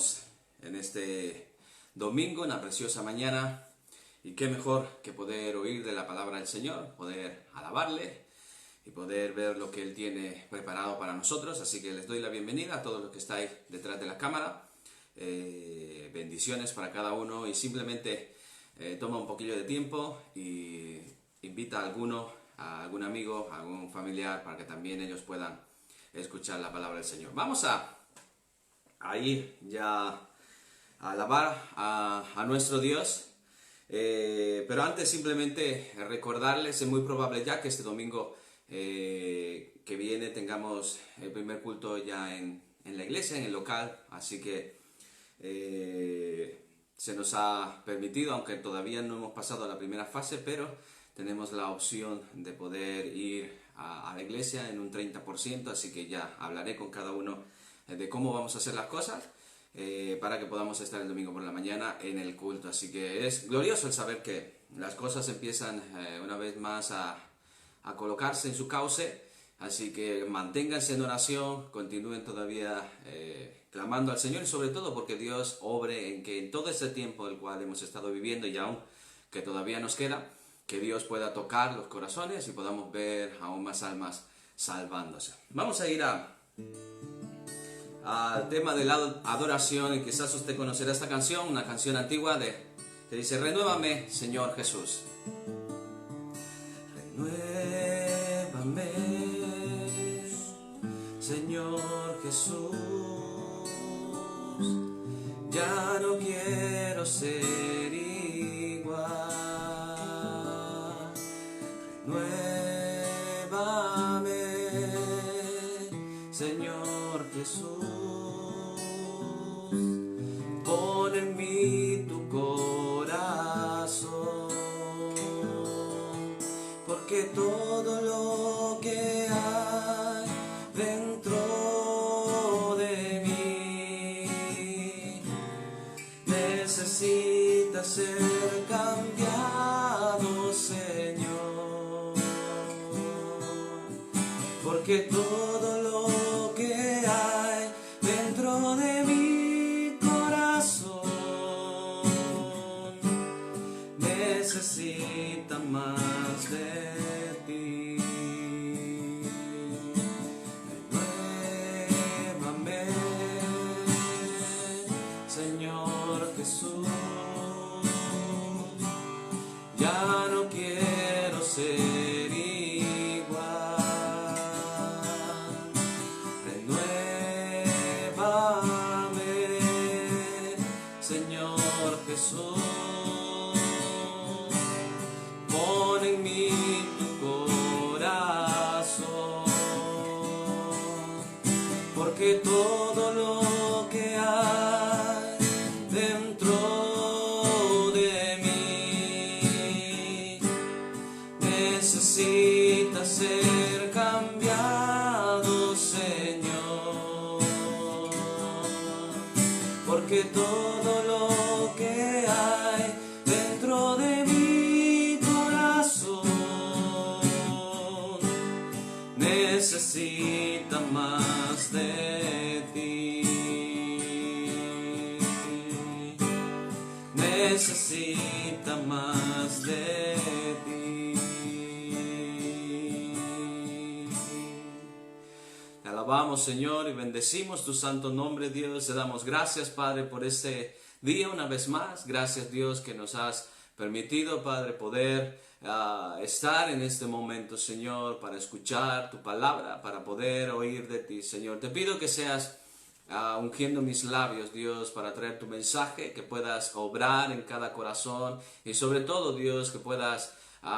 estamos en este domingo, en la preciosa mañana, y qué mejor que poder oír de la palabra del Señor, poder alabarle y poder ver lo que Él tiene preparado para nosotros. Así que les doy la bienvenida a todos los que estáis detrás de la cámara. Bendiciones para cada uno, y simplemente toma un poquillo de tiempo y invita a algún amigo, a algún familiar, para que también ellos puedan escuchar la palabra del Señor. Vamos a ir ya a alabar a nuestro Dios. Pero antes simplemente recordarles, es muy probable ya que este domingo que viene tengamos el primer culto ya en la iglesia, en el local, así que se nos ha permitido, aunque todavía no hemos pasado a la primera fase, pero tenemos la opción de poder ir a la iglesia en un 30%, así que ya hablaré con cada uno de cómo vamos a hacer las cosas para que podamos estar el domingo por la mañana en el culto. Así que es glorioso el saber que las cosas empiezan una vez más a colocarse en su cauce, así que manténganse en oración, continúen todavía clamando al Señor, y sobre todo porque Dios obre en que en todo este tiempo el cual hemos estado viviendo, y aún que todavía nos queda, que Dios pueda tocar los corazones y podamos ver aún más almas salvándose. Vamos a ir al tema de la adoración, y quizás usted conocerá esta canción, una canción antigua que dice: renuévame, Señor Jesús. Renuévame, Señor Jesús, ya no quiero ser igual. Renuévame, Señor Jesús, pon en mí tu corazón, porque todo lo que hay dentro de mí necesita ser cambiado, Señor, porque todo lo que hay dentro de mi corazón necesita más de ti. Renuévame, Señor Jesús, ya no quiero ser igual. Renuévame, Señor Jesús, pon en mí tu corazón, porque todo lo que hay dentro de mí necesita ser cambiado, Señor, porque todo lo que hay dentro de mi corazón necesita más de ti. Necesita más de ti. Te alabamos, Señor, y bendecimos tu santo nombre, Dios. Te damos gracias, Padre, por este día una vez más. Gracias, Dios, que nos has permitido, Padre, poder estar en este momento, Señor, para escuchar tu palabra, para poder oír de ti, Señor. Te pido que seas ungiendo mis labios, Dios, para traer tu mensaje, que puedas obrar en cada corazón, y sobre todo, Dios, que puedas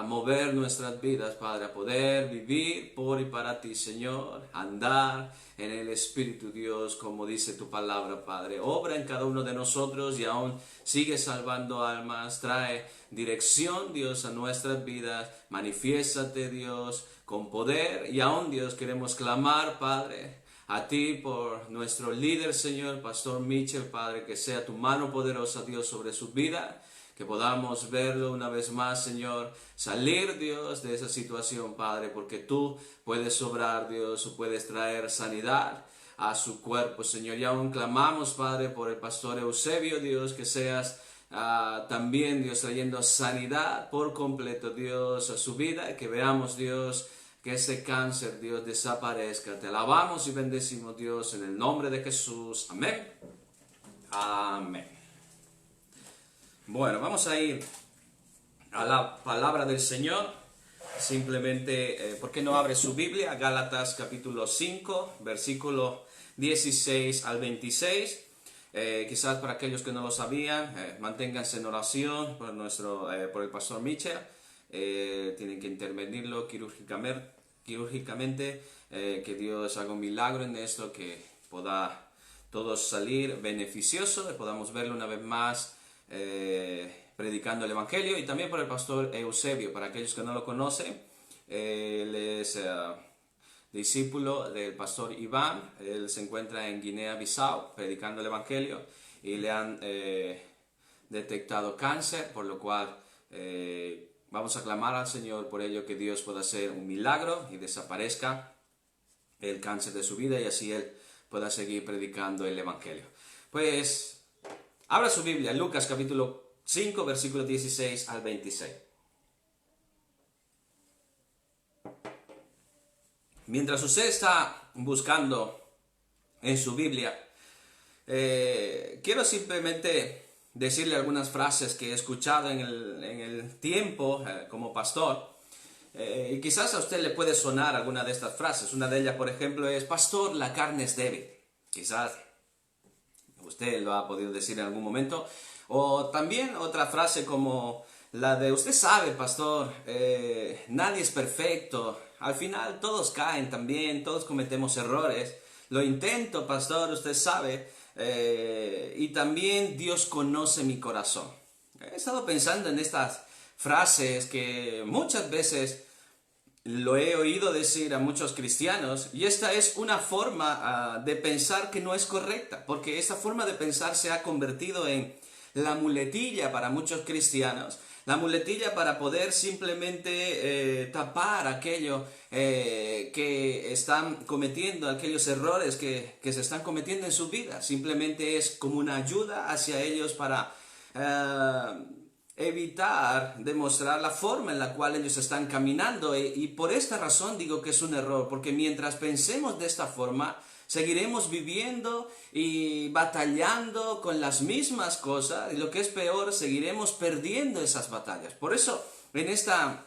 mover nuestras vidas, Padre, a poder vivir por y para ti, Señor, andar en el Espíritu, Dios, como dice tu palabra, Padre. Obra en cada uno de nosotros y aún sigue salvando almas, trae dirección, Dios, a nuestras vidas. Manifiéstate, Dios, con poder, y aún, Dios, queremos clamar, Padre, a ti por nuestro líder, Señor, Pastor Mitchell, Padre, que sea tu mano poderosa, Dios, sobre su vida, que podamos verlo una vez más, Señor, salir, Dios, de esa situación, Padre, porque tú puedes obrar, Dios, tú puedes traer sanidad a su cuerpo, Señor. Y aún clamamos, Padre, por el pastor Eusebio, Dios, que seas también, Dios, trayendo sanidad por completo, Dios, a su vida, y que veamos, Dios, que ese cáncer, Dios, desaparezca. Te alabamos y bendecimos, Dios, en el nombre de Jesús. Amén. Amén. Bueno, vamos a ir a la palabra del Señor. Simplemente, ¿por qué no abre su Biblia? Gálatas capítulo 5, versículo 16 al 26. Quizás para aquellos que no lo sabían, manténganse en oración por el pastor Mitchell. Tienen que intervenirlo quirúrgicamente, que Dios haga un milagro en esto, que pueda todo salir beneficioso, y podamos verlo una vez más predicando el Evangelio. Y también por el pastor Eusebio, para aquellos que no lo conocen, él es discípulo del pastor Iván. Él se encuentra en Guinea-Bissau predicando el Evangelio y le han detectado cáncer, por lo cual vamos a clamar al Señor por ello, que Dios pueda hacer un milagro y desaparezca el cáncer de su vida, y así él pueda seguir predicando el Evangelio. Pues abra su Biblia, Lucas capítulo 5, versículos 16 al 26. Mientras usted está buscando en su Biblia, quiero simplemente decirle algunas frases que he escuchado en el tiempo como pastor, y quizás a usted le puede sonar alguna de estas frases. Una de ellas, por ejemplo, es: pastor, la carne es débil. Quizás usted lo ha podido decir en algún momento. O también otra frase como la de: usted sabe, pastor, nadie es perfecto. Al final todos caen también, todos cometemos errores. Lo intento, pastor, usted sabe. Y también Dios conoce mi corazón. He estado pensando en estas frases que muchas veces lo he oído decir a muchos cristianos, y esta es una forma de pensar que no es correcta, porque esta forma de pensar se ha convertido en la muletilla para muchos cristianos, la muletilla para poder simplemente tapar aquello que están cometiendo, aquellos errores que se están cometiendo en su vida. Simplemente es como una ayuda hacia ellos para evitar demostrar la forma en la cual ellos están caminando, y por esta razón digo que es un error, porque mientras pensemos de esta forma, seguiremos viviendo y batallando con las mismas cosas, y lo que es peor, seguiremos perdiendo esas batallas. Por eso, en esta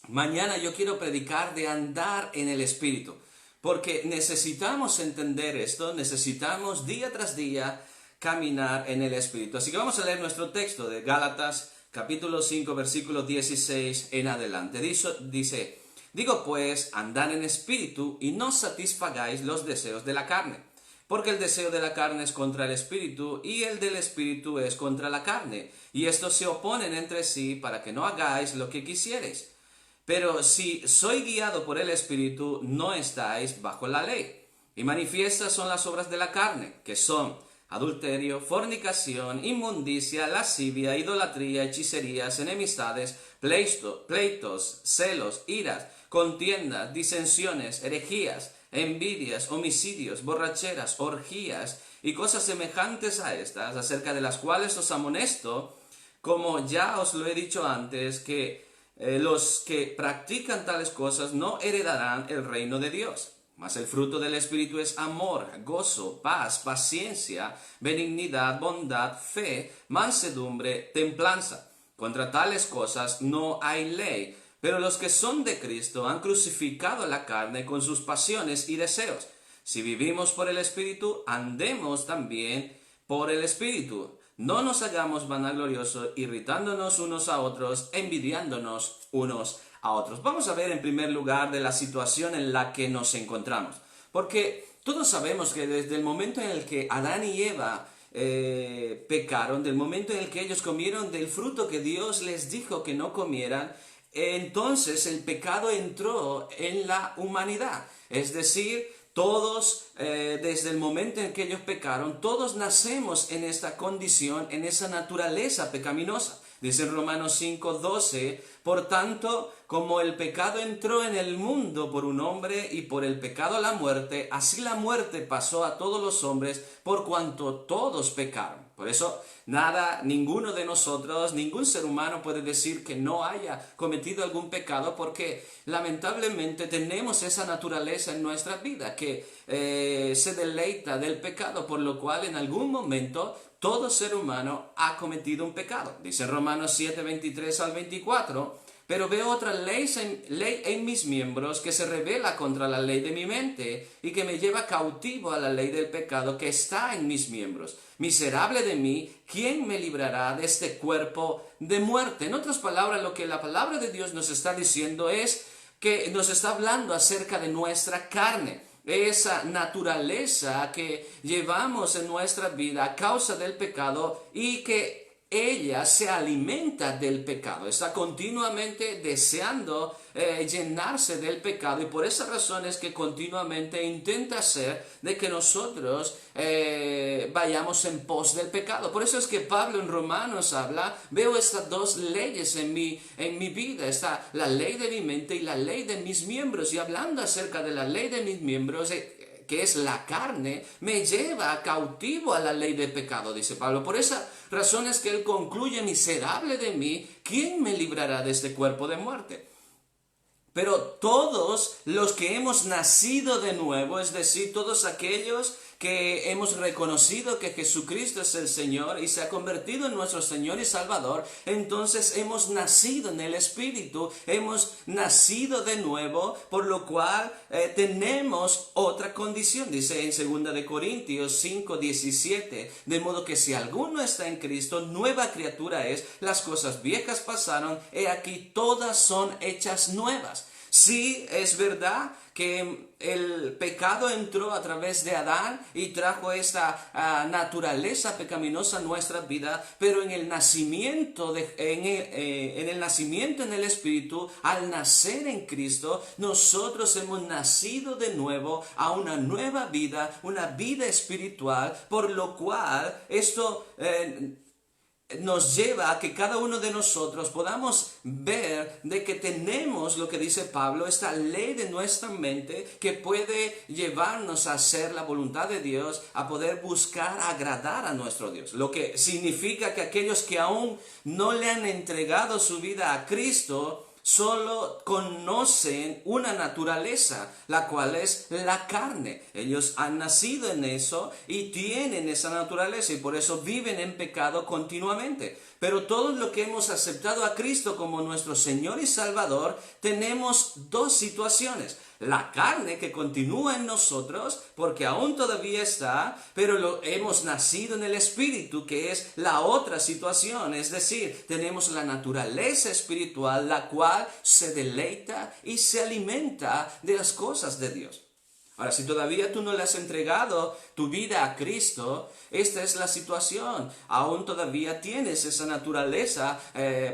mañana yo quiero predicar de andar en el Espíritu, porque necesitamos entender esto, necesitamos día tras día caminar en el Espíritu. Así que vamos a leer nuestro texto de Gálatas capítulo 5, versículo 16 en adelante. Dice: digo pues, andad en espíritu y no satisfagáis los deseos de la carne, porque el deseo de la carne es contra el espíritu, y el del espíritu es contra la carne, y estos se oponen entre sí para que no hagáis lo que quisierais. Pero si sois guiado por el espíritu, no estáis bajo la ley. Y manifiestas son las obras de la carne, que son adulterio, fornicación, inmundicia, lascivia, idolatría, hechicerías, enemistades, pleitos, celos, iras, contiendas, disensiones, herejías, envidias, homicidios, borracheras, orgías y cosas semejantes a estas, acerca de las cuales os amonesto, como ya os lo he dicho antes, que los que practican tales cosas no heredarán el reino de Dios. Mas el fruto del Espíritu es amor, gozo, paz, paciencia, benignidad, bondad, fe, mansedumbre, templanza. Contra tales cosas no hay ley, pero los que son de Cristo han crucificado la carne con sus pasiones y deseos. Si vivimos por el Espíritu, andemos también por el Espíritu. No nos hagamos vanagloriosos, irritándonos unos a otros, envidiándonos unos a otros. Vamos a ver en primer lugar de la situación en la que nos encontramos, porque todos sabemos que desde el momento en el que Adán y Eva pecaron, del momento en el que ellos comieron del fruto que Dios les dijo que no comieran, entonces el pecado entró en la humanidad. Es decir, todos, desde el momento en que ellos pecaron, todos nacemos en esta condición, en esa naturaleza pecaminosa. Dice en Romanos 5:12, por tanto, como el pecado entró en el mundo por un hombre y por el pecado la muerte, así la muerte pasó a todos los hombres por cuanto todos pecaron. Por eso, ninguno de nosotros, ningún ser humano puede decir que no haya cometido algún pecado, porque lamentablemente tenemos esa naturaleza en nuestra vida que se deleita del pecado, por lo cual en algún momento todo ser humano ha cometido un pecado. Dice Romanos 7, 23 al 24, pero veo otra ley en mis miembros que se rebela contra la ley de mi mente y que me lleva cautivo a la ley del pecado que está en mis miembros. Miserable de mí, ¿quién me librará de este cuerpo de muerte? En otras palabras, lo que la palabra de Dios nos está diciendo es que nos está hablando acerca de nuestra carne, esa naturaleza que llevamos en nuestra vida a causa del pecado y que ella se alimenta del pecado, está continuamente deseando llenarse del pecado, y por esa razón es que continuamente intenta hacer de que nosotros vayamos en pos del pecado. Por eso es que Pablo en Romanos habla, veo estas dos leyes en mi vida, está la ley de mi mente y la ley de mis miembros, y hablando acerca de la ley de mis miembros, que es la carne, me lleva cautivo a la ley del pecado, dice Pablo. Por esa razón es que él concluye, miserable de mí, ¿quién me librará de este cuerpo de muerte? Pero todos los que hemos nacido de nuevo, es decir, todos aquellos que hemos reconocido que Jesucristo es el Señor y se ha convertido en nuestro Señor y Salvador, entonces hemos nacido en el Espíritu, hemos nacido de nuevo, por lo cual tenemos otra condición. Dice en 2 Corintios 5:17, de modo que si alguno está en Cristo, nueva criatura es, las cosas viejas pasaron, he aquí todas son hechas nuevas. Sí, es verdad que el pecado entró a través de Adán y trajo esta naturaleza pecaminosa a nuestra vida, pero en el nacimiento en el Espíritu, al nacer en Cristo, nosotros hemos nacido de nuevo a una nueva vida, una vida espiritual, por lo cual esto nos lleva a que cada uno de nosotros podamos ver de que tenemos lo que dice Pablo, esta ley de nuestra mente que puede llevarnos a hacer la voluntad de Dios, a poder buscar agradar a nuestro Dios. Lo que significa que aquellos que aún no le han entregado su vida a Cristo, solo conocen una naturaleza, la cual es la carne. Ellos han nacido en eso y tienen esa naturaleza y por eso viven en pecado continuamente. Pero todos los que hemos aceptado a Cristo como nuestro Señor y Salvador, tenemos dos situaciones. La carne que continúa en nosotros, porque aún todavía está, pero hemos nacido en el Espíritu, que es la otra situación. Es decir, tenemos la naturaleza espiritual, la cual se deleita y se alimenta de las cosas de Dios. Ahora, si todavía tú no le has entregado tu vida a Cristo, esta es la situación. Aún todavía tienes esa naturaleza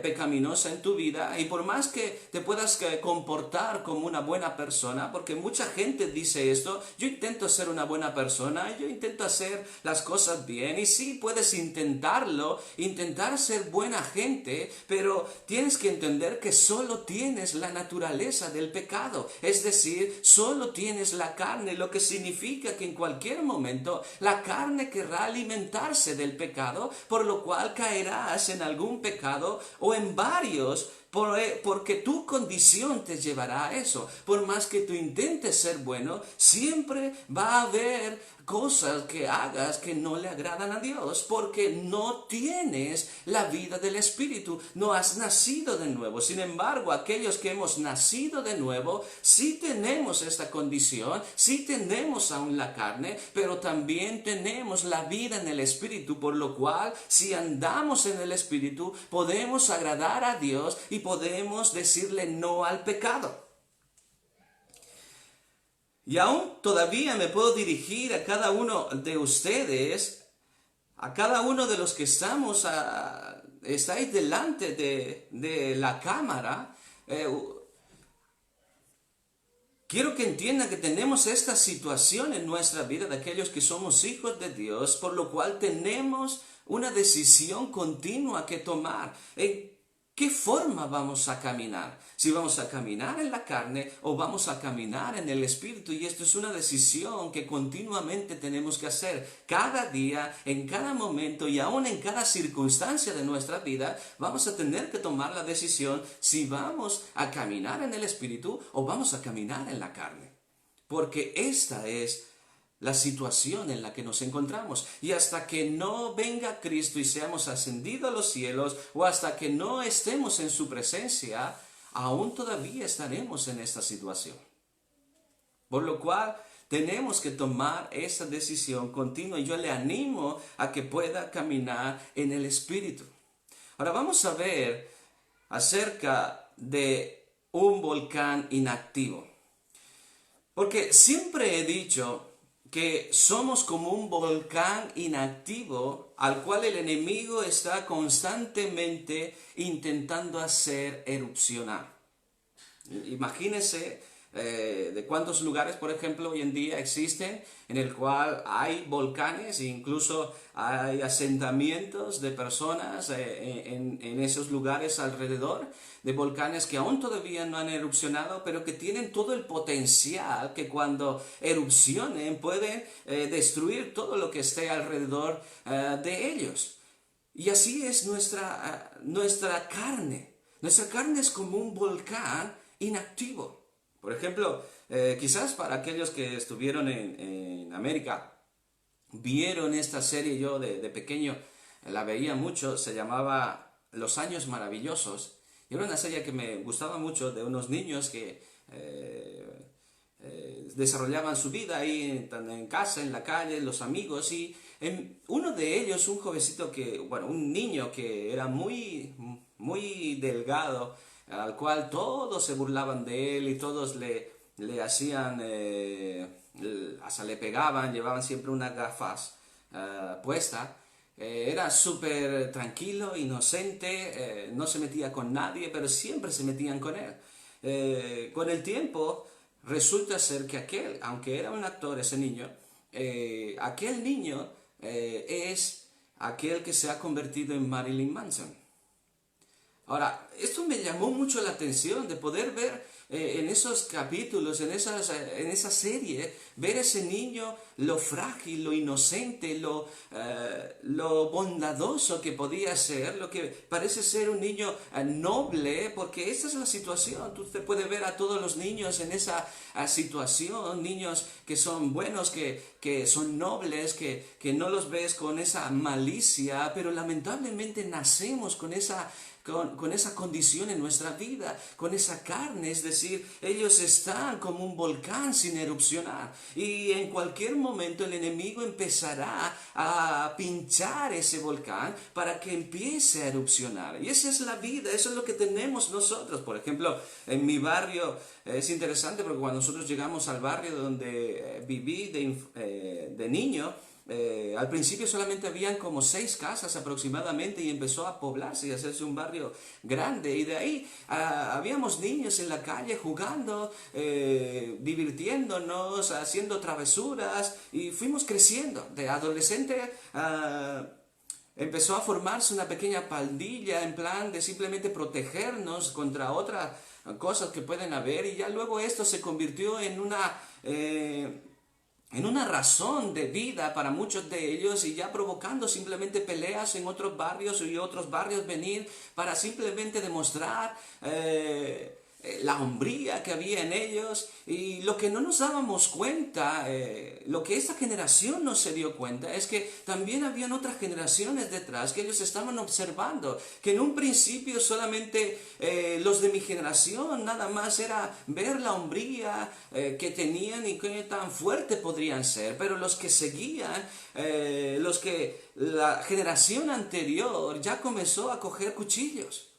pecaminosa en tu vida, y por más que te puedas comportar como una buena persona, porque mucha gente dice esto, yo intento ser una buena persona, yo intento hacer las cosas bien, y sí, puedes intentarlo, intentar ser buena gente, pero tienes que entender que solo tienes la naturaleza del pecado, es decir, solo tienes la carne, lo que significa que en cualquier momento la carne querrá alimentarse del pecado, por lo cual caerás en algún pecado o en varios, porque tu condición te llevará a eso. Por más que tú intentes ser bueno, siempre va a haber cosas que hagas que no le agradan a Dios, porque no tienes la vida del Espíritu, no has nacido de nuevo. Sin embargo, aquellos que hemos nacido de nuevo, sí tenemos esta condición, sí tenemos aún la carne, pero también tenemos la vida en el Espíritu, por lo cual, si andamos en el Espíritu, podemos agradar a Dios y podemos decirle no al pecado. Y aún todavía me puedo dirigir a cada uno de ustedes, a cada uno de los que estáis delante de la cámara, quiero que entiendan que tenemos esta situación en nuestra vida de aquellos que somos hijos de Dios, por lo cual tenemos una decisión continua que tomar. ¿En qué forma vamos a caminar? Si vamos a caminar en la carne o vamos a caminar en el Espíritu. Y esto es una decisión que continuamente tenemos que hacer. Cada día, en cada momento y aún en cada circunstancia de nuestra vida, vamos a tener que tomar la decisión si vamos a caminar en el Espíritu o vamos a caminar en la carne. Porque esta es la situación en la que nos encontramos. Y hasta que no venga Cristo y seamos ascendidos a los cielos, o hasta que no estemos en su presencia, aún todavía estaremos en esta situación. Por lo cual tenemos que tomar esa decisión continua y yo le animo a que pueda caminar en el Espíritu. Ahora vamos a ver acerca de un volcán inactivo. Porque siempre he dicho que somos como un volcán inactivo al cual el enemigo está constantemente intentando hacer erupcionar. Imagínense de cuántos lugares, por ejemplo, hoy en día existen en el cual hay volcanes e incluso hay asentamientos de personas en esos lugares alrededor, de volcanes que aún todavía no han erupcionado, pero que tienen todo el potencial que cuando erupcionen pueden destruir todo lo que esté alrededor de ellos. Y así es nuestra carne. Nuestra carne es como un volcán inactivo. Por ejemplo, quizás para aquellos que estuvieron en América, vieron esta serie, yo de pequeño la veía mucho, se llamaba Los Años Maravillosos. Y era una serie que me gustaba mucho, de unos niños que desarrollaban su vida ahí en casa, en la calle, los amigos, y uno de ellos, un jovencito un niño que era muy, muy delgado, al cual todos se burlaban de él y todos le hacían, hasta le pegaban, llevaban siempre unas gafas puestas. Era súper tranquilo, inocente, no se metía con nadie, pero siempre se metían con él. Con el tiempo resulta ser que aunque era un actor ese niño, aquel niño es aquel que se ha convertido en Marilyn Manson. Ahora, esto me llamó mucho la atención de poder ver en esos capítulos, en esa serie, ver ese niño, lo frágil, lo inocente, lo bondadoso que podía ser, lo que parece ser un niño noble, porque esa es la situación. Tú te puedes ver a todos los niños en esa situación, niños que son buenos, que son nobles, que no los ves con esa malicia, pero lamentablemente nacemos con esa condición en nuestra vida, con esa carne, es decir, ellos están como un volcán sin erupcionar y en cualquier momento el enemigo empezará a pinchar ese volcán para que empiece a erupcionar. Y esa es la vida, eso es lo que tenemos nosotros. Por ejemplo, en mi barrio es interesante porque cuando nosotros llegamos al barrio donde viví de niño, al principio solamente habían como 6 casas aproximadamente y empezó a poblarse y a hacerse un barrio grande, y de ahí habíamos niños en la calle jugando, divirtiéndonos, haciendo travesuras, y fuimos creciendo. De adolescente empezó a formarse una pequeña pandilla en plan de simplemente protegernos contra otras cosas que pueden haber, y ya luego esto se convirtió en una razón de vida para muchos de ellos, y ya provocando simplemente peleas en otros barrios y otros barrios venir para simplemente demostrar la hombría que había en ellos. Y lo que no nos dábamos cuenta, lo que esta generación no se dio cuenta, es que también habían otras generaciones detrás que ellos estaban observando, que en un principio solamente los de mi generación nada más era ver la hombría que tenían y qué tan fuerte podrían ser, pero los que seguían, la generación anterior ya comenzó a coger cuchillos.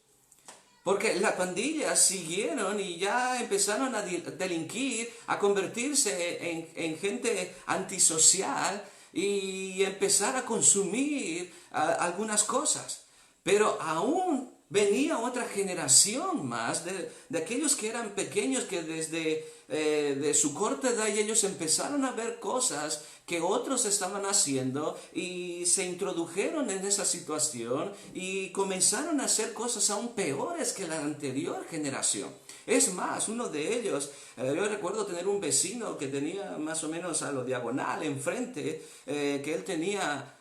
Porque las pandillas siguieron y ya empezaron a delinquir, a convertirse en gente antisocial y empezar a consumir algunas cosas. Pero aún venía otra generación más de aquellos que eran pequeños, que desde de su corta edad ellos empezaron a ver cosas que otros estaban haciendo y se introdujeron en esa situación y comenzaron a hacer cosas aún peores que la anterior generación. Es más, uno de ellos, yo recuerdo tener un vecino que tenía más o menos a lo diagonal enfrente, que él tenía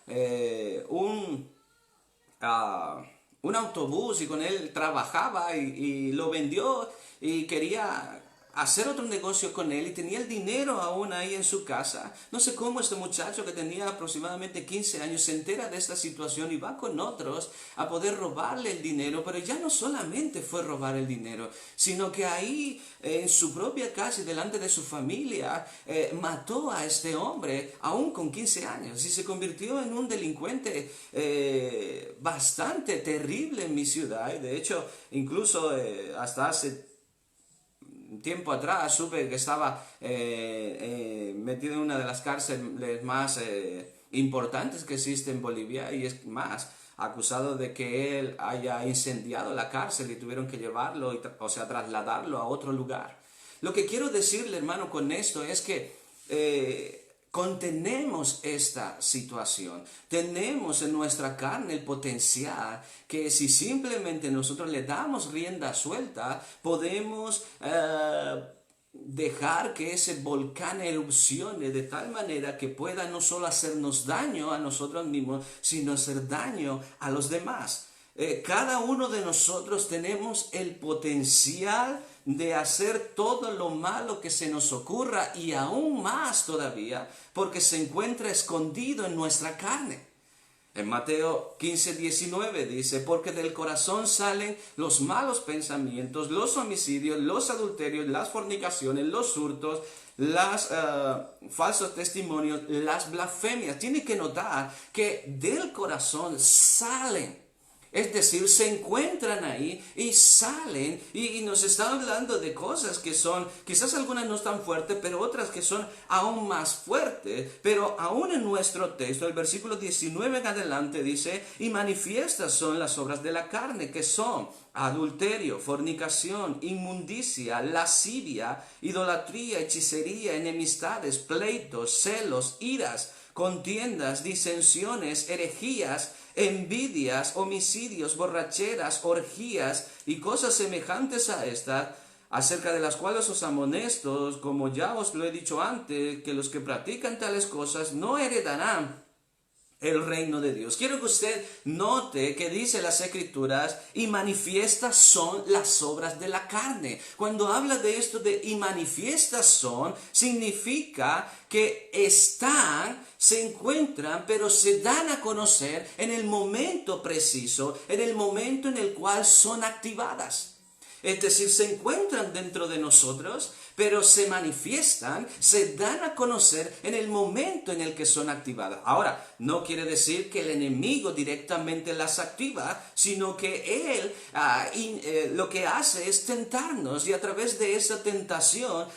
un autobús y con él trabajaba y lo vendió y quería hacer otro negocio con él y tenía el dinero aún ahí en su casa. No sé cómo este muchacho que tenía aproximadamente 15 años se entera de esta situación y va con otros a poder robarle el dinero, pero ya no solamente fue robar el dinero, sino que ahí en su propia casa y delante de su familia mató a este hombre aún con 15 años y se convirtió en un delincuente bastante terrible en mi ciudad. Y de hecho, incluso hasta hace tiempo atrás supe que estaba metido en una de las cárceles más importantes que existe en Bolivia, y es más, acusado de que él haya incendiado la cárcel y tuvieron que llevarlo, o sea, trasladarlo a otro lugar. Lo que quiero decirle, hermano, con esto es que contenemos esta situación. Tenemos en nuestra carne el potencial que si simplemente nosotros le damos rienda suelta, podemos dejar que ese volcán erupcione de tal manera que pueda no solo hacernos daño a nosotros mismos, sino hacer daño a los demás. Cada uno de nosotros tenemos el potencial de hacer todo lo malo que se nos ocurra y aún más todavía, porque se encuentra escondido en nuestra carne. En Mateo 15:19 dice, porque del corazón salen los malos pensamientos, los homicidios, los adulterios, las fornicaciones, los hurtos, los falsos testimonios, las blasfemias. Tiene que notar que del corazón salen. Es decir, se encuentran ahí y salen y nos están hablando de cosas que son, quizás algunas no están fuertes, pero otras que son aún más fuertes. Pero aún en nuestro texto, el versículo 19 en adelante dice, y manifiestas son las obras de la carne, que son adulterio, fornicación, inmundicia, lascivia, idolatría, hechicería, enemistades, pleitos, celos, iras, contiendas, disensiones, herejías, envidias, homicidios, borracheras, orgías y cosas semejantes a estas, acerca de las cuales os amonesto, como ya os lo he dicho antes, que los que practican tales cosas no heredarán el reino de Dios. Quiero que usted note que dice las Escrituras, y manifiestas son las obras de la carne. Cuando habla de esto de y manifiestas son, significa que están, se encuentran, pero se dan a conocer en el momento preciso, en el momento en el cual son activadas. Es decir, se encuentran dentro de nosotros, pero se manifiestan, se dan a conocer en el momento en el que son activadas. Ahora, no quiere decir que el enemigo directamente las activa, sino que él lo que hace es tentarnos, y a través de esa tentación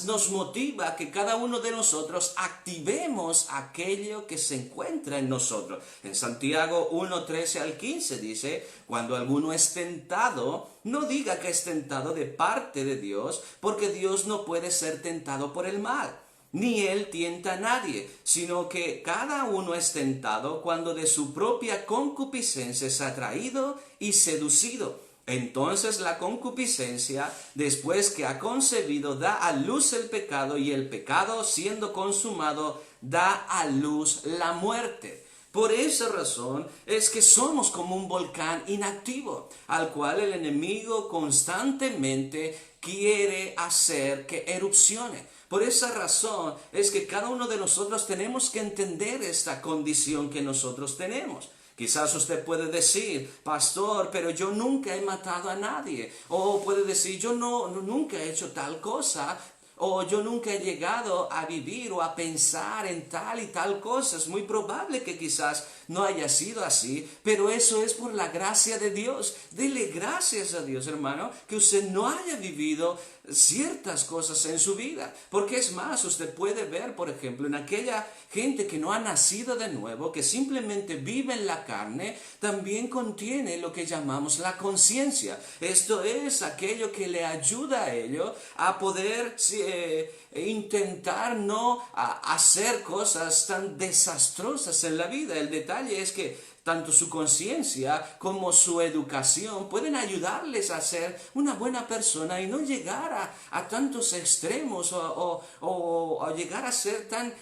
nos motiva a que cada uno de nosotros activemos aquello que se encuentra en nosotros. En Santiago 1:13 al 15 dice, cuando alguno es tentado, no diga que es tentado de parte de Dios, porque Dios no puede ser tentado por el mal, ni Él tienta a nadie, sino que cada uno es tentado cuando de su propia concupiscencia es atraído y seducido. Entonces la concupiscencia, después que ha concebido, da a luz el pecado, y el pecado, siendo consumado, da a luz la muerte. Por esa razón es que somos como un volcán inactivo, al cual el enemigo constantemente quiere hacer que erupcione. Por esa razón es que cada uno de nosotros tenemos que entender esta condición que nosotros tenemos. Quizás usted puede decir, pastor, pero yo nunca he matado a nadie. O puede decir, yo nunca he hecho tal cosa. o yo nunca he llegado a vivir o a pensar en tal y tal cosa. Es muy probable que quizás no haya sido así, pero eso es por la gracia de Dios. Dele gracias a Dios, hermano, que usted no haya vivido ciertas cosas en su vida, porque es más, usted puede ver, por ejemplo, en aquella gente que no ha nacido de nuevo, que simplemente vive en la carne, también contiene lo que llamamos la conciencia. Esto es aquello que le ayuda a ello a poder intentar no hacer cosas tan desastrosas en la vida. El detalle es que tanto su conciencia como su educación pueden ayudarles a ser una buena persona y no llegar a tantos extremos o llegar a ser tan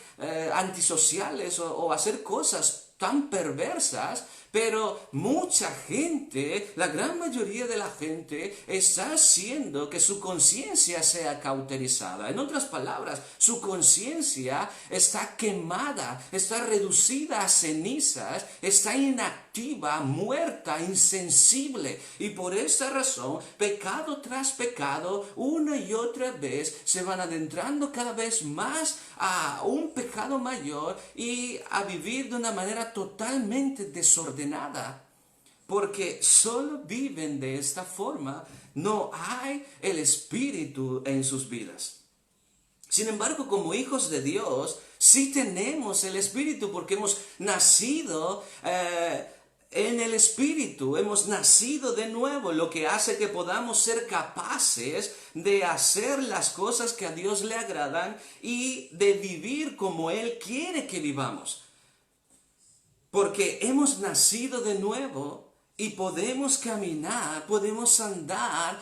antisociales o hacer cosas tan perversas. Pero mucha gente, la gran mayoría de la gente, está haciendo que su conciencia sea cauterizada. En otras palabras, su conciencia está quemada, está reducida a cenizas, está inactiva, muerta, insensible. Y por esta razón, pecado tras pecado, una y otra vez, se van adentrando cada vez más a un pecado mayor y a vivir de una manera totalmente desordenada. Porque solo viven de esta forma, no hay el Espíritu en sus vidas. Sin embargo, como hijos de Dios, sí tenemos el Espíritu porque hemos nacido en el Espíritu, hemos nacido de nuevo, lo que hace que podamos ser capaces de hacer las cosas que a Dios le agradan y de vivir como Él quiere que vivamos. Porque hemos nacido de nuevo y podemos caminar, podemos andar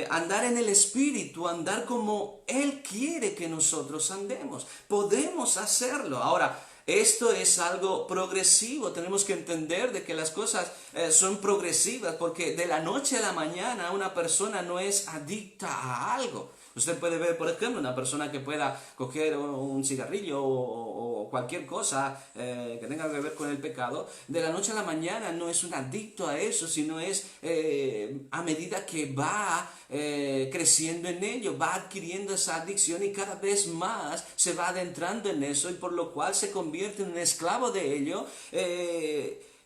andar en el Espíritu, andar como Él quiere que nosotros andemos. Podemos hacerlo. Ahora, esto es algo progresivo, tenemos que entender de que las cosas son progresivas, porque de la noche a la mañana una persona no es adicta a algo. Usted puede ver, por ejemplo, una persona que pueda coger un cigarrillo o cualquier cosa que tenga que ver con el pecado, de la noche a la mañana no es un adicto a eso, sino es a medida que va creciendo en ello, va adquiriendo esa adicción y cada vez más se va adentrando en eso y por lo cual se convierte en un esclavo de ello.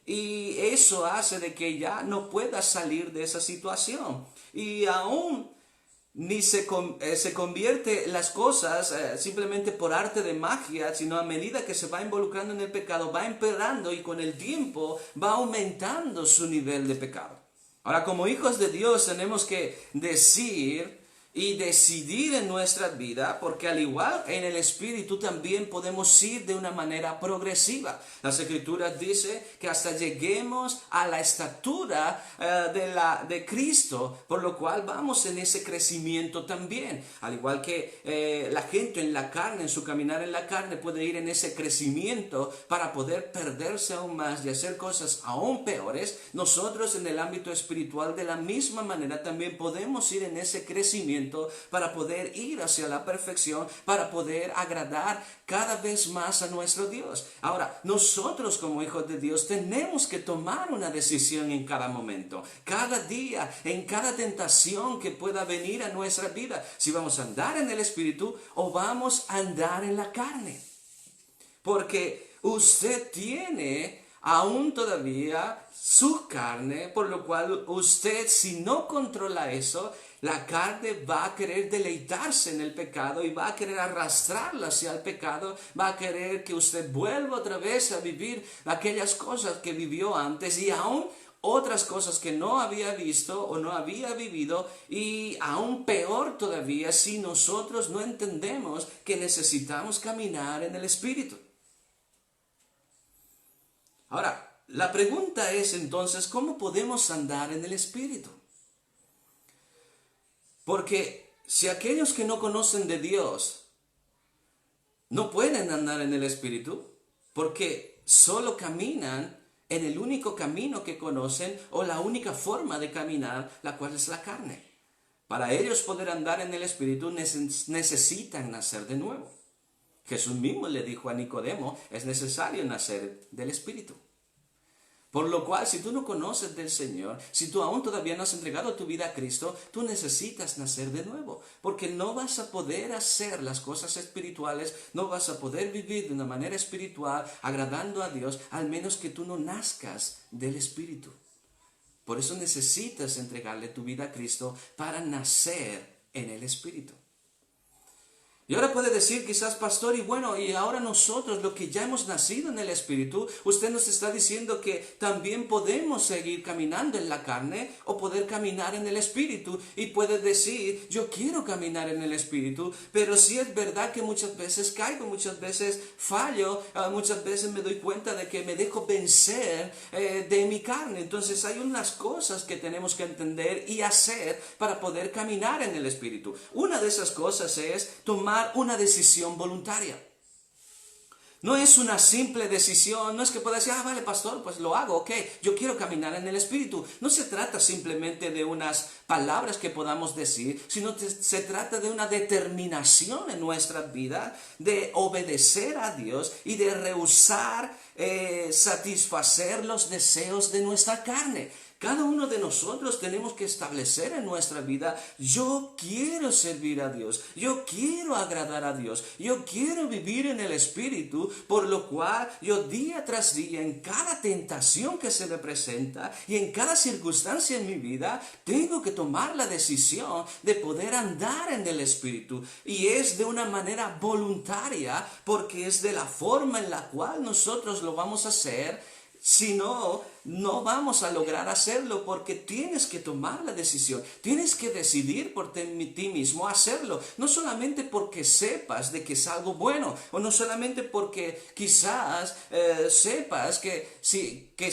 Y eso hace de que ya no pueda salir de esa situación. Y aún ni se convierte las cosas simplemente por arte de magia, sino a medida que se va involucrando en el pecado, va empeorando y con el tiempo va aumentando su nivel de pecado. Ahora, como hijos de Dios tenemos que decir y decidir en nuestra vida, porque al igual en el Espíritu también podemos ir de una manera progresiva. Las Escrituras dicen que hasta lleguemos a la estatura de Cristo, por lo cual vamos en ese crecimiento también. Al igual que la gente en la carne, en su caminar en la carne, puede ir en ese crecimiento para poder perderse aún más y hacer cosas aún peores. Nosotros en el ámbito espiritual de la misma manera también podemos ir en ese crecimiento para poder ir hacia la perfección, para poder agradar cada vez más a nuestro Dios. Ahora, nosotros como hijos de Dios tenemos que tomar una decisión en cada momento, cada día, en cada tentación que pueda venir a nuestra vida, si vamos a andar en el Espíritu o vamos a andar en la carne. Porque usted tiene aún todavía su carne, por lo cual usted, si no controla eso, la carne va a querer deleitarse en el pecado y va a querer arrastrarla hacia el pecado, va a querer que usted vuelva otra vez a vivir aquellas cosas que vivió antes y aún otras cosas que no había visto o no había vivido, y aún peor todavía si nosotros no entendemos que necesitamos caminar en el Espíritu. Ahora, la pregunta es entonces, ¿cómo podemos andar en el Espíritu? Porque si aquellos que no conocen de Dios no pueden andar en el Espíritu, porque solo caminan en el único camino que conocen o la única forma de caminar, la cual es la carne. Para ellos poder andar en el Espíritu necesitan nacer de nuevo. Jesús mismo le dijo a Nicodemo, es necesario nacer del Espíritu. Por lo cual, si tú no conoces del Señor, si tú aún todavía no has entregado tu vida a Cristo, tú necesitas nacer de nuevo, porque no vas a poder hacer las cosas espirituales, no vas a poder vivir de una manera espiritual agradando a Dios, al menos que tú no nazcas del Espíritu. Por eso necesitas entregarle tu vida a Cristo para nacer en el Espíritu. Y ahora puede decir quizás, pastor, y bueno, y ahora nosotros, los que ya hemos nacido en el Espíritu, usted nos está diciendo que también podemos seguir caminando en la carne o poder caminar en el Espíritu. Y puede decir, yo quiero caminar en el Espíritu, pero sí es verdad que muchas veces caigo, muchas veces fallo, muchas veces me doy cuenta de que me dejo vencer de mi carne. Entonces hay unas cosas que tenemos que entender y hacer para poder caminar en el Espíritu. Una de esas cosas es tomar una decisión voluntaria. No es una simple decisión, no es que pueda decir, vale, pastor, pues lo hago, ok, yo quiero caminar en el Espíritu. No se trata simplemente de unas palabras que podamos decir, sino se trata de una determinación en nuestra vida de obedecer a Dios y de rehusar satisfacer los deseos de nuestra carne. Cada uno de nosotros tenemos que establecer en nuestra vida, yo quiero servir a Dios, yo quiero agradar a Dios, yo quiero vivir en el Espíritu, por lo cual yo día tras día, en cada tentación que se me presenta y en cada circunstancia en mi vida, tengo que tomar la decisión de poder andar en el Espíritu. Y es de una manera voluntaria, porque es de la forma en la cual nosotros lo vamos a hacer. Si no, no vamos a lograr hacerlo, porque tienes que tomar la decisión, tienes que decidir por ti mismo hacerlo, no solamente porque sepas de que es algo bueno, o no solamente porque quizás sepas que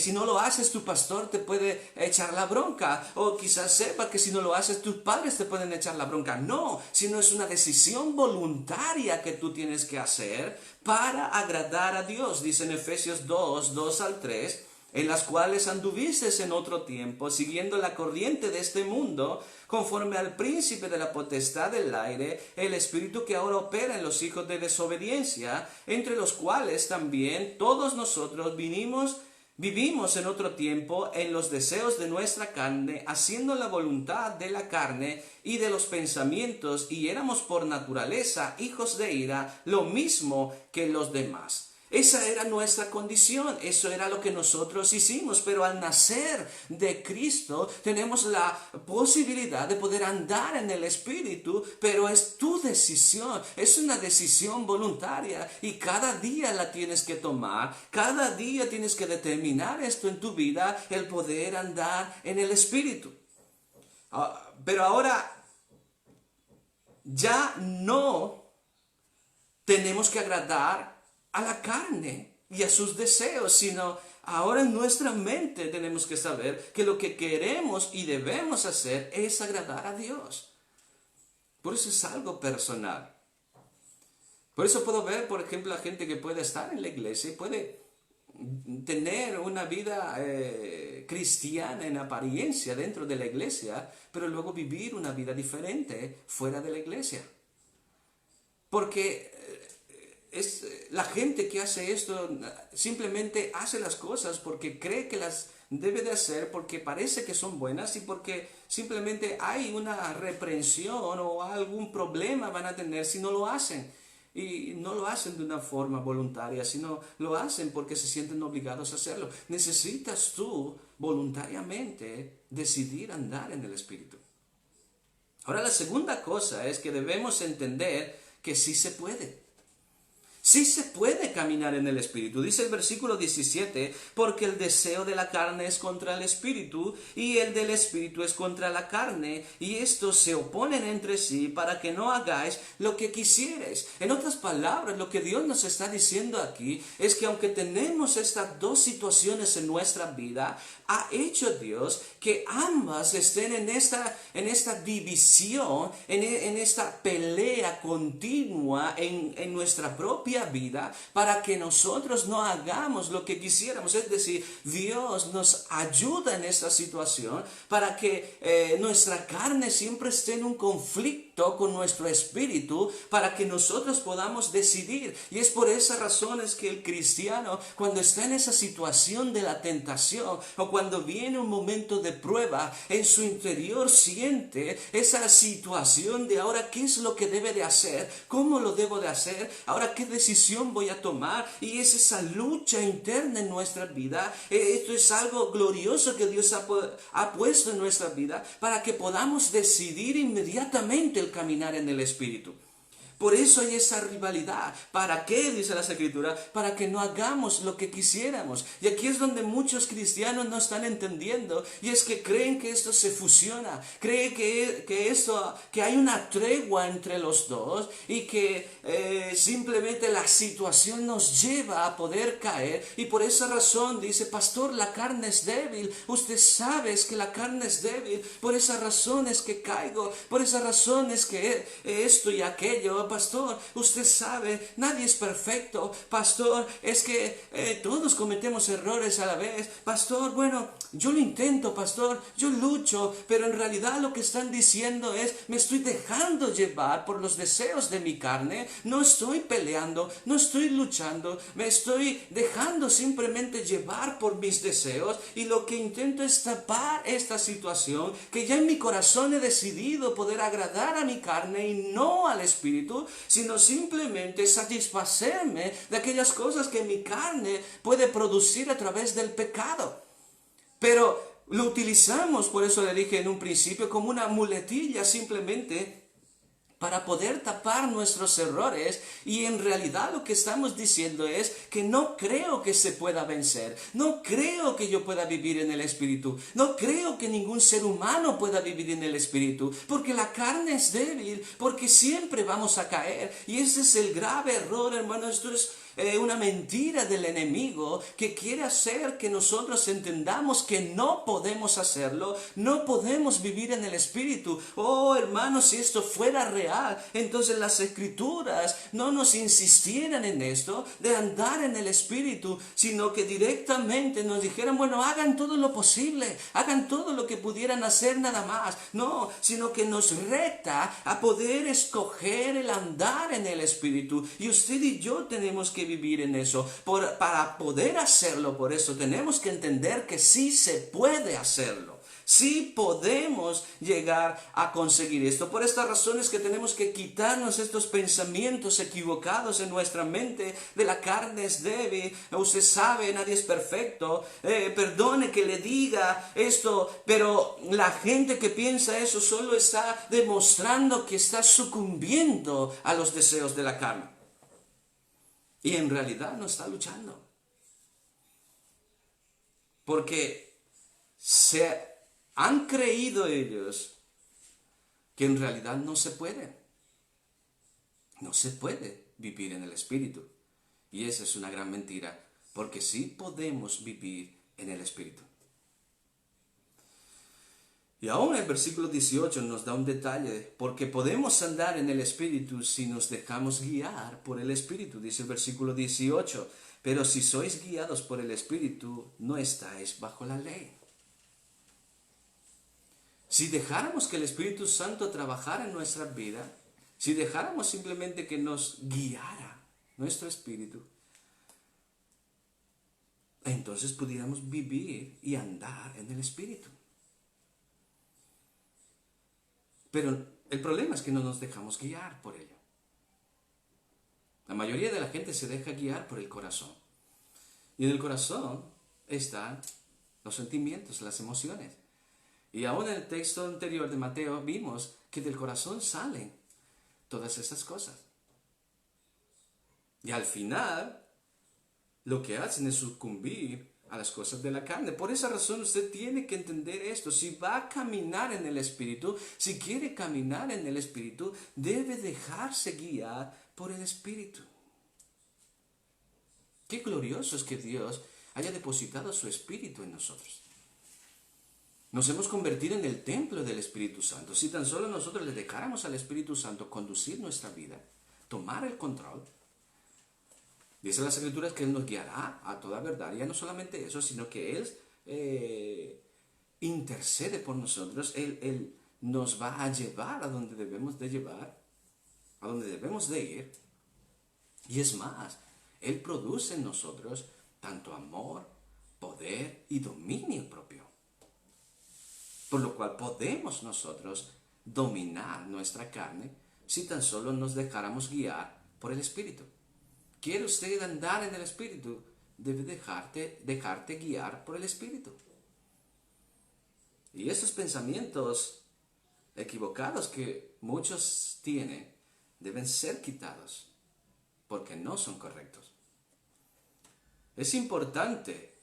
si no lo haces tu pastor te puede echar la bronca, o quizás sepas que si no lo haces tus padres te pueden echar la bronca. No, sino es una decisión voluntaria que tú tienes que hacer para agradar a Dios. Dice en Efesios 2:2-3, en las cuales anduvisteis en otro tiempo, siguiendo la corriente de este mundo, conforme al príncipe de la potestad del aire, el espíritu que ahora opera en los hijos de desobediencia, entre los cuales también todos nosotros vivimos en otro tiempo en los deseos de nuestra carne, haciendo la voluntad de la carne y de los pensamientos, y éramos por naturaleza hijos de ira, lo mismo que los demás. Esa era nuestra condición, eso era lo que nosotros hicimos, pero al nacer de Cristo tenemos la posibilidad de poder andar en el Espíritu, pero es tu decisión, es una decisión voluntaria y cada día la tienes que tomar, cada día tienes que determinar esto en tu vida, el poder andar en el Espíritu. Pero ahora ya no tenemos que agradar a la carne y a sus deseos, sino ahora en nuestra mente tenemos que saber que lo que queremos y debemos hacer es agradar a Dios. Por eso es algo personal. Por eso puedo ver, por ejemplo, a gente que puede estar en la iglesia y puede tener una vida cristiana en apariencia dentro de la iglesia, pero luego vivir una vida diferente fuera de la iglesia. Porque es la gente que hace esto simplemente hace las cosas porque cree que las debe de hacer, porque parece que son buenas y porque simplemente hay una reprensión o algún problema van a tener si no lo hacen. Y no lo hacen de una forma voluntaria, sino lo hacen porque se sienten obligados a hacerlo. Necesitas tú voluntariamente decidir andar en el Espíritu. Ahora la segunda cosa es que debemos entender que sí se puede. Sí se puede caminar en el Espíritu. Dice el versículo 17, porque el deseo de la carne es contra el Espíritu y el del Espíritu es contra la carne, y estos se oponen entre sí para que no hagáis lo que quisierais. En otras palabras, lo que Dios nos está diciendo aquí es que aunque tenemos estas dos situaciones en nuestra vida, ha hecho Dios que ambas estén en esta división, en esta pelea continua en nuestra propia propia vida para que nosotros no hagamos lo que quisiéramos. Es decir, Dios nos ayuda en esta situación para que nuestra carne siempre esté en un conflicto con nuestro espíritu, para que nosotros podamos decidir. Y es por esas razones que el cristiano, cuando está en esa situación de la tentación o cuando viene un momento de prueba, en su interior siente esa situación de ahora qué es lo que debe de hacer, cómo lo debo de hacer, ahora qué decisión voy a tomar. Y es esa lucha interna en nuestra vida. Esto es algo glorioso que Dios ha puesto en nuestra vida para que podamos decidir inmediatamente el caminar en el Espíritu. Por eso hay esa rivalidad. ¿Para qué? Dice la Escritura. Para que no hagamos lo que quisiéramos. Y aquí es donde muchos cristianos no están entendiendo. Y es que creen que esto se fusiona. Creen que hay una tregua entre los dos. Y que simplemente la situación nos lleva a poder caer. Y por esa razón dice, pastor, la carne es débil. Usted sabe que la carne es débil. Por esa razón es que caigo. Por esa razón es que esto y aquello. Pastor, usted sabe, nadie es perfecto. Pastor, es que todos cometemos errores a la vez. Pastor, bueno, yo lo intento, pastor, yo lucho, pero en realidad lo que están diciendo es, me estoy dejando llevar por los deseos de mi carne, no estoy peleando, no estoy luchando, me estoy dejando simplemente llevar por mis deseos, y lo que intento es tapar esta situación, que ya en mi corazón he decidido poder agradar a mi carne y no al Espíritu, sino simplemente satisfacerme de aquellas cosas que mi carne puede producir a través del pecado. Pero lo utilizamos, por eso le dije en un principio, como una muletilla simplemente para poder tapar nuestros errores, y en realidad lo que estamos diciendo es que no creo que se pueda vencer, no creo que yo pueda vivir en el Espíritu, no creo que ningún ser humano pueda vivir en el Espíritu, porque la carne es débil, porque siempre vamos a caer, y ese es el grave error, hermano. Esto es una mentira del enemigo que quiere hacer que nosotros entendamos que no podemos hacerlo, no podemos vivir en el Espíritu. Oh, hermanos, si esto fuera real, entonces las Escrituras no nos insistieran en esto de andar en el Espíritu, sino que directamente nos dijeran, bueno, hagan todo lo posible, hagan todo lo que pudieran hacer nada más. No, sino que nos reta a poder escoger el andar en el Espíritu, y usted y yo tenemos que vivir en eso. Para poder hacerlo, por eso tenemos que entender que sí se puede hacerlo. Sí podemos llegar a conseguir esto. Por estas razones que tenemos que quitarnos estos pensamientos equivocados en nuestra mente de la carne es débil, usted sabe, nadie es perfecto, perdone que le diga esto, pero la gente que piensa eso solo está demostrando que está sucumbiendo a los deseos de la carne. Y en realidad no está luchando. Porque se han creído ellos que en realidad no se puede. No se puede vivir en el Espíritu. Y esa es una gran mentira, porque sí podemos vivir en el Espíritu. Y aún el versículo 18 nos da un detalle, porque podemos andar en el Espíritu si nos dejamos guiar por el Espíritu, dice el versículo 18, pero si sois guiados por el Espíritu, no estáis bajo la ley. Si dejáramos que el Espíritu Santo trabajara en nuestra vida, si dejáramos simplemente que nos guiara nuestro espíritu, entonces pudiéramos vivir y andar en el Espíritu. Pero el problema es que no nos dejamos guiar por ello. La mayoría de la gente se deja guiar por el corazón. Y en el corazón están los sentimientos, las emociones. Y aún en el texto anterior de Mateo vimos que del corazón salen todas esas cosas. Y al final, lo que hacen es sucumbir a las cosas de la carne. Por esa razón usted tiene que entender esto. Si va a caminar en el Espíritu, si quiere caminar en el Espíritu, debe dejarse guiar por el Espíritu. Qué glorioso es que Dios haya depositado su Espíritu en nosotros. Nos hemos convertido en el templo del Espíritu Santo. Si tan solo nosotros le dejáramos al Espíritu Santo conducir nuestra vida, tomar el control, Dice las Escrituras que Él nos guiará a toda verdad. Y ya no solamente eso, sino que Él intercede por nosotros. Él nos va a llevar a donde debemos de llevar, a donde debemos de ir. Y es más, Él produce en nosotros tanto amor, poder y dominio propio. Por lo cual podemos nosotros dominar nuestra carne si tan solo nos dejáramos guiar por el Espíritu. ¿Quiere usted andar en el Espíritu? Debe dejarte guiar por el Espíritu. Y esos pensamientos equivocados que muchos tienen deben ser quitados porque no son correctos. Es importante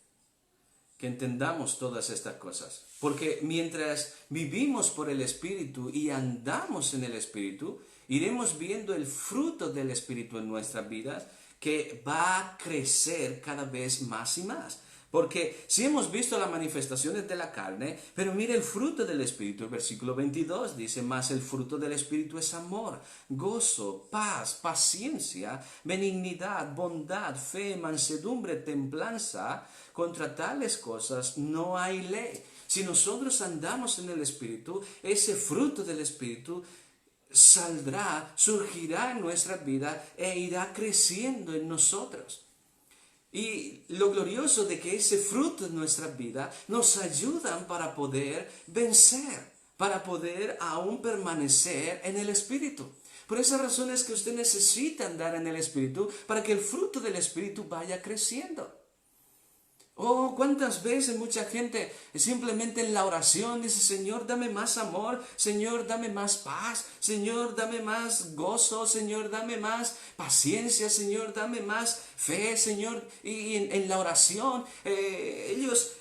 que entendamos todas estas cosas, porque mientras vivimos por el Espíritu y andamos en el Espíritu, iremos viendo el fruto del Espíritu en nuestras vidas, que va a crecer cada vez más y más. Porque si hemos visto las manifestaciones de la carne, pero mire el fruto del Espíritu, el versículo 22 dice, más el fruto del Espíritu es amor, gozo, paz, paciencia, benignidad, bondad, fe, mansedumbre, templanza. Contra tales cosas no hay ley. Si nosotros andamos en el Espíritu, ese fruto del Espíritu surgirá en nuestra vida e irá creciendo en nosotros. Y lo glorioso de que ese fruto en nuestra vida nos ayudan para poder vencer, para poder aún permanecer en el Espíritu. Por esa razón es que usted necesita andar en el Espíritu para que el fruto del Espíritu vaya creciendo. Oh, cuántas veces mucha gente simplemente en la oración dice, Señor, dame más amor, Señor, dame más paz, Señor, dame más gozo, Señor, dame más paciencia, Señor, dame más fe, Señor. Y en la oración ellos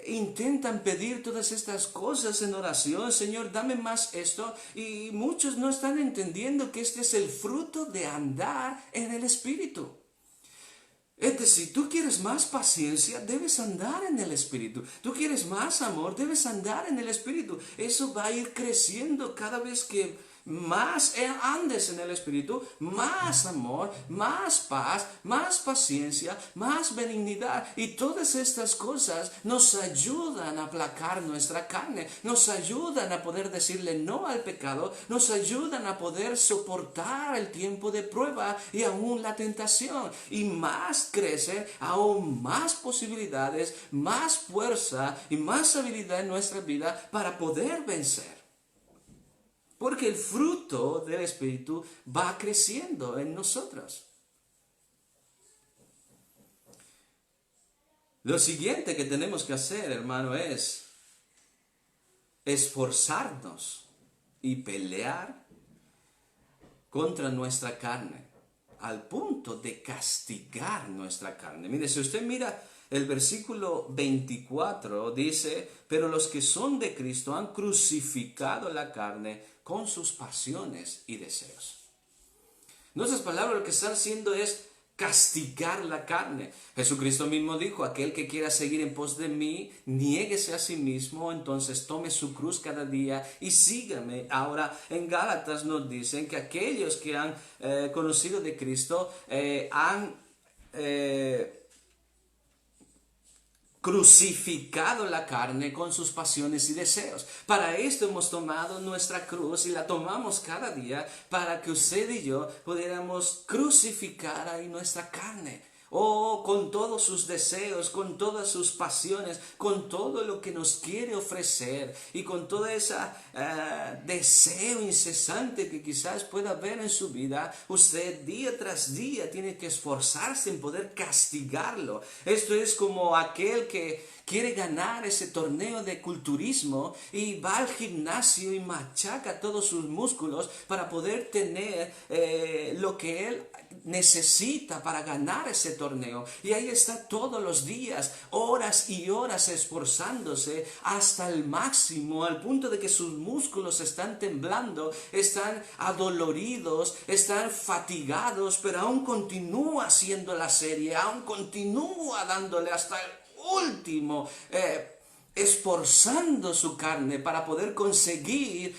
intentan pedir todas estas cosas en oración, Señor, dame más esto. Y muchos no están entendiendo que este es el fruto de andar en el Espíritu. Es decir, tú quieres más paciencia, debes andar en el Espíritu. Tú quieres más amor, debes andar en el Espíritu. Eso va a ir creciendo cada vez que más andes en el Espíritu, más amor, más paz, más paciencia, más benignidad. Y todas estas cosas nos ayudan a aplacar nuestra carne, nos ayudan a poder decirle no al pecado, nos ayudan a poder soportar el tiempo de prueba y aún la tentación. Y más crecen, aún más posibilidades, más fuerza y más habilidad en nuestra vida para poder vencer. Porque el fruto del Espíritu va creciendo en nosotros. Lo siguiente que tenemos que hacer, hermano, es esforzarnos y pelear contra nuestra carne, al punto de castigar nuestra carne. Mire, si usted mira el versículo 24, dice, pero los que son de Cristo han crucificado la carne con sus pasiones y deseos. En otras palabras, lo que está haciendo es castigar la carne. Jesucristo mismo dijo, aquel que quiera seguir en pos de mí, niéguese a sí mismo, entonces tome su cruz cada día y sígame. Ahora, en Gálatas nos dicen que aquellos que han conocido de Cristo han crucificado la carne con sus pasiones y deseos. Para esto hemos tomado nuestra cruz y la tomamos cada día para que usted y yo pudiéramos crucificar ahí nuestra carne. Oh, con todos sus deseos, con todas sus pasiones, con todo lo que nos quiere ofrecer y con todo ese deseo incesante que quizás pueda haber en su vida, usted día tras día tiene que esforzarse en poder castigarlo. Esto es como aquel que quiere ganar ese torneo de culturismo y va al gimnasio y machaca todos sus músculos para poder tener lo que él necesita para ganar ese torneo. Y ahí está todos los días, horas y horas esforzándose hasta el máximo, al punto de que sus músculos están temblando, están adoloridos, están fatigados, pero aún continúa haciendo la serie, aún continúa dándole hasta el último esforzando su carne para poder conseguir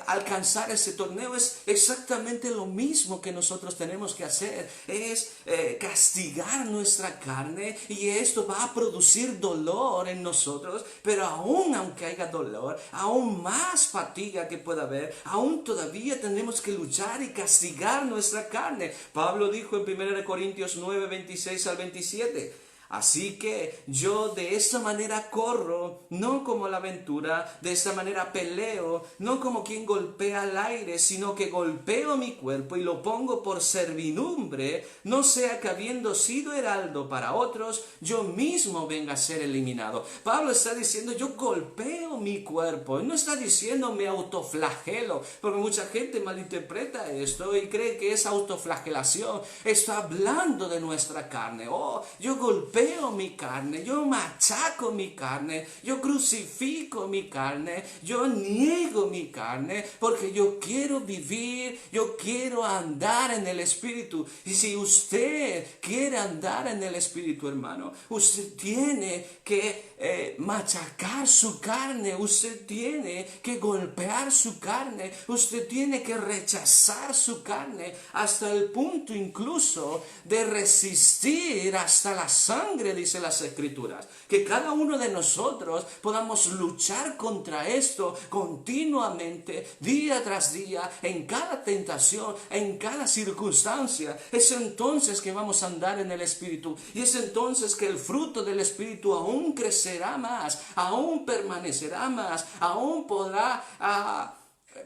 alcanzar ese torneo. Es exactamente lo mismo que nosotros tenemos que hacer, es castigar nuestra carne, y esto va a producir dolor en nosotros, pero aún aunque haya dolor, aún más fatiga que pueda haber, aún todavía tenemos que luchar y castigar nuestra carne. Pablo dijo en 1 Corintios 9, 26 al 27, así que yo de esta manera corro, no como la aventura, de esta manera peleo, no como quien golpea al aire, sino que golpeo mi cuerpo y lo pongo por servidumbre, no sea que habiendo sido heraldo para otros, yo mismo venga a ser eliminado. Pablo está diciendo, yo golpeo mi cuerpo, no está diciendo me autoflagelo, porque mucha gente malinterpreta esto y cree que es autoflagelación. Está hablando de nuestra carne. Oh, yo golpeo mi carne, yo machaco mi carne, yo crucifico mi carne, yo niego mi carne, porque yo quiero vivir, yo quiero andar en el Espíritu. Y si usted quiere andar en el Espíritu, hermano, usted tiene que machacar su carne, usted tiene que golpear su carne, usted tiene que rechazar su carne hasta el punto incluso de resistir hasta la sangre, dice las Escrituras. Que cada uno de nosotros podamos luchar contra esto continuamente, día tras día, en cada tentación, en cada circunstancia. Es entonces que vamos a andar en el Espíritu, y es entonces que el fruto del Espíritu aún crecerá más, aún permanecerá más, aún podrá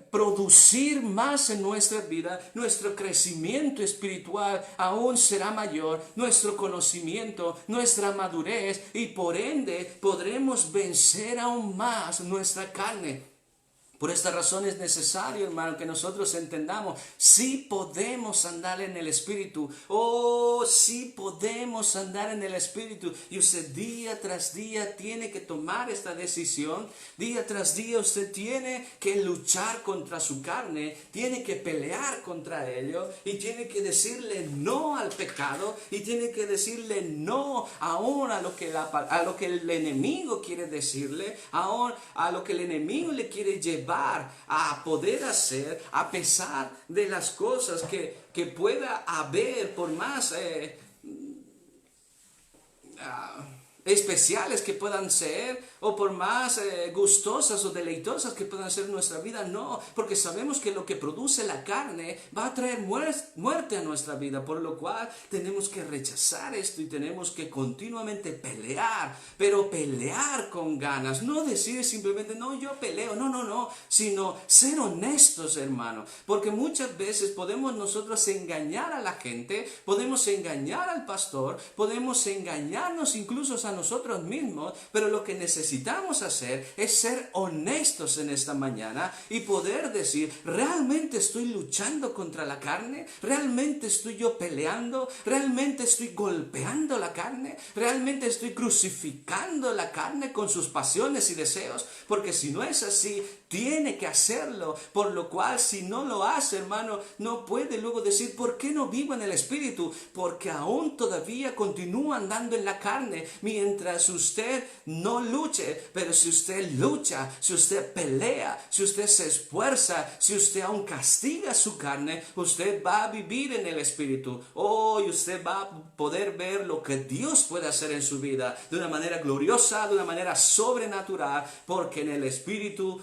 producir más en nuestra vida. Nuestro crecimiento espiritual aún será mayor, nuestro conocimiento, nuestra madurez, y por ende podremos vencer aún más nuestra carne. Por esta razón es necesario, hermano, que nosotros entendamos, sí podemos andar en el Espíritu. Oh, sí podemos andar en el Espíritu. Y usted día tras día tiene que tomar esta decisión. Día tras día usted tiene que luchar contra su carne, tiene que pelear contra ello, y tiene que decirle no al pecado, y tiene que decirle no aún a lo que el enemigo quiere decirle, aún a lo que el enemigo le quiere llevar a poder hacer, a pesar de las cosas que pueda haber, por más especiales que puedan ser, o por más gustosas o deleitosas que puedan ser en nuestra vida. No, porque sabemos que lo que produce la carne va a traer muerte a nuestra vida, por lo cual tenemos que rechazar esto y tenemos que continuamente pelear, pero pelear con ganas, no decir simplemente, no, yo peleo, no, sino ser honestos, hermano, porque muchas veces podemos nosotros engañar a la gente, podemos engañar al pastor, podemos engañarnos incluso a nosotros mismos, pero lo que necesitamos hacer es ser honestos en esta mañana y poder decir, ¿realmente estoy luchando contra la carne? ¿Realmente estoy yo peleando? ¿Realmente estoy golpeando la carne? ¿Realmente estoy crucificando la carne con sus pasiones y deseos? Porque si no es así, tiene que hacerlo, por lo cual si no lo hace, hermano, no puede luego decir, ¿por qué no vivo en el Espíritu? Porque aún todavía continúa andando en la carne, mientras usted no luche. Pero si usted lucha, si usted pelea, si usted se esfuerza, si usted aún castiga su carne, usted va a vivir en el Espíritu. Oh, y usted va a poder ver lo que Dios puede hacer en su vida, de una manera gloriosa, de una manera sobrenatural, porque en el Espíritu,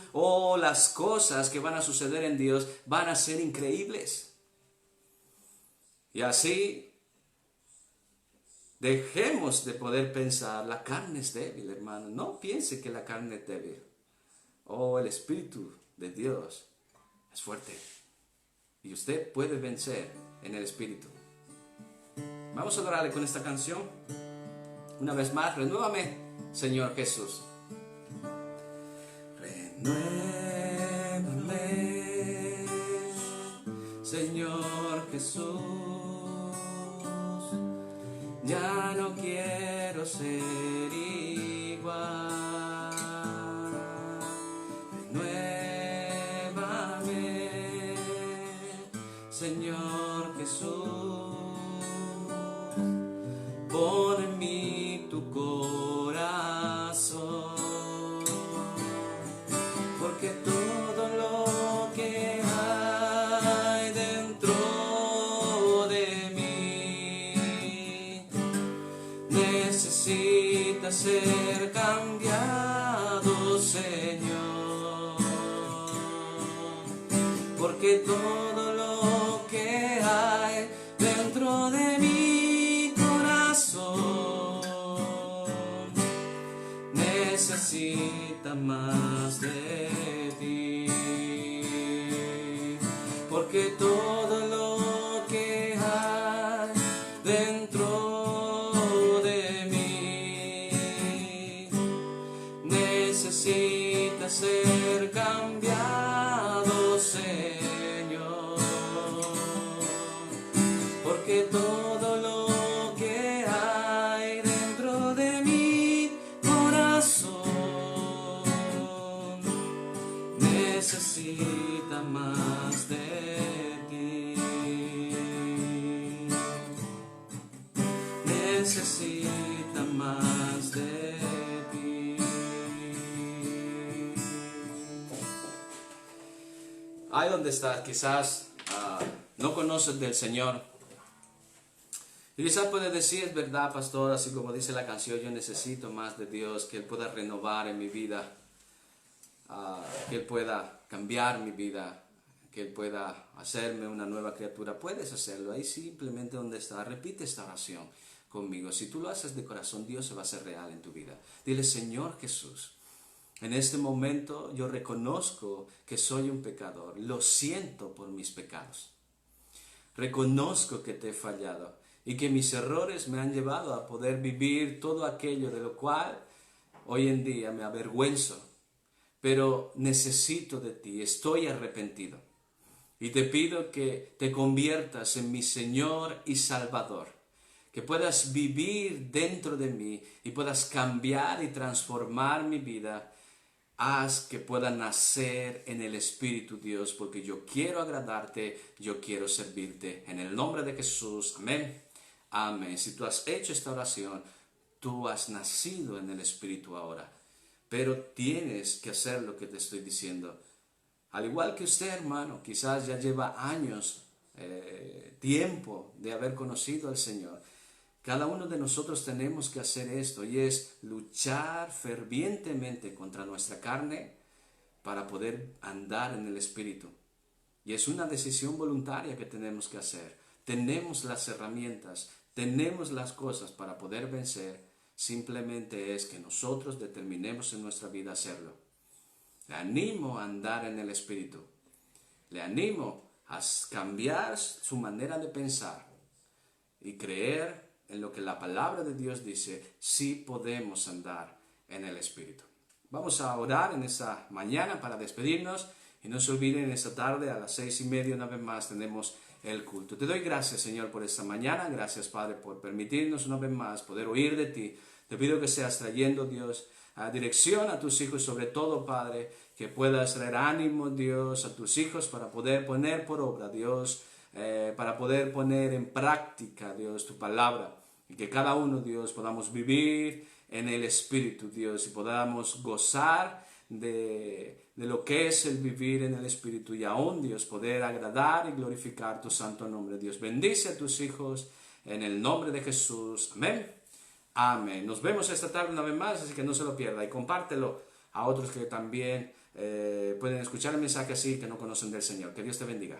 las cosas que van a suceder en Dios van a ser increíbles. Y así dejemos de poder pensar, la carne es débil, hermano. No piense que la carne es débil. El Espíritu de Dios es fuerte. Y usted puede vencer en el Espíritu. Vamos a adorarle con esta canción. Una vez más, renuévame, Señor Jesús. Renuévame, Señor Jesús. Ya no quiero ser igual. Renuévame, Señor Jesús. Pon en mí tu corazón. cambiado, Señor, porque todo lo que hay dentro de mi corazón necesita más de ti, porque todo lo que hay dentro de mí necesita ser cambiado, Señor, porque todo lo que hay dentro de mi corazón necesita más de ti, necesita más de ti. Ahí donde estás, quizás no conoces del Señor. Y quizás puedes decir, es verdad, pastor, así como dice la canción, yo necesito más de Dios, que Él pueda renovar en mi vida, que Él pueda cambiar mi vida, que Él pueda hacerme una nueva criatura. Puedes hacerlo ahí simplemente donde estás. Repite esta oración conmigo. Si tú lo haces de corazón, Dios se va a hacer real en tu vida. Dile, Señor Jesús, en este momento yo reconozco que soy un pecador. Lo siento por mis pecados. Reconozco que te he fallado y que mis errores me han llevado a poder vivir todo aquello de lo cual hoy en día me avergüenzo. Pero necesito de ti, estoy arrepentido. Y te pido que te conviertas en mi Señor y Salvador. Que puedas vivir dentro de mí y puedas cambiar y transformar mi vida. Haz que pueda nacer en el Espíritu, Dios, porque yo quiero agradarte, yo quiero servirte. En el nombre de Jesús, amén. Amén. Si tú has hecho esta oración, tú has nacido en el Espíritu ahora. Pero tienes que hacer lo que te estoy diciendo. Al igual que usted, hermano, quizás ya lleva años, tiempo de haber conocido al Señor. Cada uno de nosotros tenemos que hacer esto, y es luchar fervientemente contra nuestra carne para poder andar en el Espíritu. Y es una decisión voluntaria que tenemos que hacer. Tenemos las herramientas, tenemos las cosas para poder vencer. Simplemente es que nosotros determinemos en nuestra vida hacerlo. Le animo a andar en el Espíritu. Le animo a cambiar su manera de pensar y creer en lo que la palabra de Dios dice. Sí podemos andar en el Espíritu. Vamos a orar en esta mañana para despedirnos. Y no se olviden, esta tarde a las 6:30 una vez más tenemos el culto. Te doy gracias, Señor, por esta mañana. Gracias, Padre, por permitirnos una vez más poder oír de ti. Te pido que seas trayendo, Dios, a dirección a tus hijos, sobre todo, Padre, que puedas traer ánimo, Dios, a tus hijos para poder poner por obra, Dios, para poder poner en práctica, Dios, tu palabra. Y que cada uno, Dios, podamos vivir en el Espíritu, Dios, y podamos gozar de lo que es el vivir en el Espíritu, y aún, Dios, poder agradar y glorificar tu santo nombre. Dios, bendice a tus hijos en el nombre de Jesús. Amén. Amén. Nos vemos esta tarde una vez más, así que no se lo pierda y compártelo a otros que también pueden escuchar el mensaje así, que no conocen del Señor. Que Dios te bendiga.